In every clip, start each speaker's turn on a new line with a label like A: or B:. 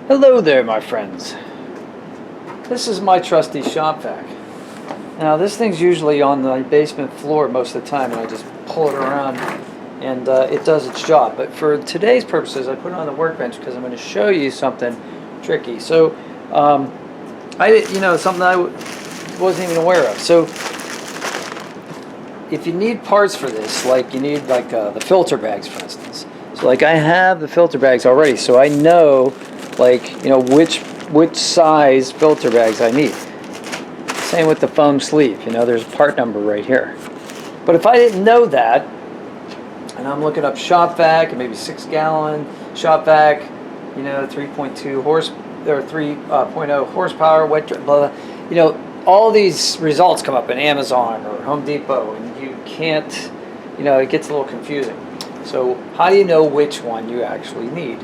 A: Hello there, my friends. This is my trusty Shop Vac. Now this thing's usually on the basement floor most of the time, and I just pull it around and it does its job. But for today's purposes, I put it on the workbench because I'm going to show you something tricky. So something I wasn't even aware of. So if you need parts for this, like you need the filter bags, for instance. So like I have the filter bags already, so I know which size filter bags I need. Same with the foam sleeve. There's a part number right here. But if I didn't know that, and I'm looking up Shop Vac and maybe 6-gallon Shop Vac, 3.2 horse or 3.0 horsepower, wet, blah, blah, all these results come up in Amazon or Home Depot, and you can't, it gets a little confusing. So how do you know which one you actually need?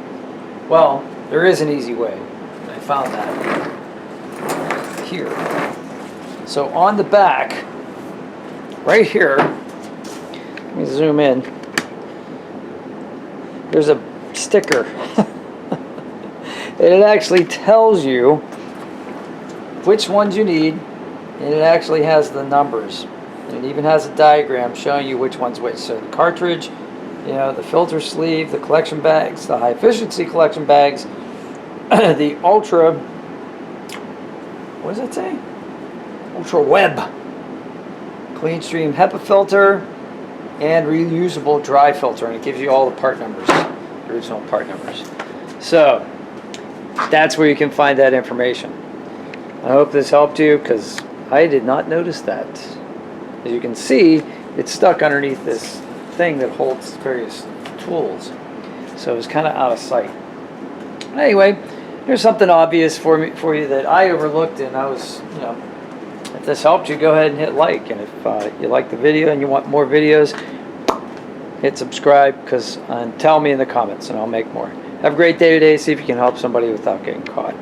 A: Well, there is an easy way. I found that here. So on the back, right here, let me zoom in, there's a sticker. And it actually tells you which ones you need, and it actually has the numbers. And it even has a diagram showing you which one's which. So the cartridge, the filter sleeve, the collection bags, the high efficiency collection bags, the ultra, what does it say? Ultra web, clean stream HEPA filter, and reusable dry filter. And it gives you all the part numbers, the original part numbers. So that's where you can find that information. I hope this helped you, because I did not notice that. As you can see, it's stuck underneath this thing that holds various tools, so it's kind of out of sight. Anyway, here's something obvious for you that I overlooked, and I was, if this helped you, go ahead and hit like, and if you like the video and you want more videos, hit subscribe, and tell me in the comments, and I'll make more. Have a great day today. See if you can help somebody without getting caught.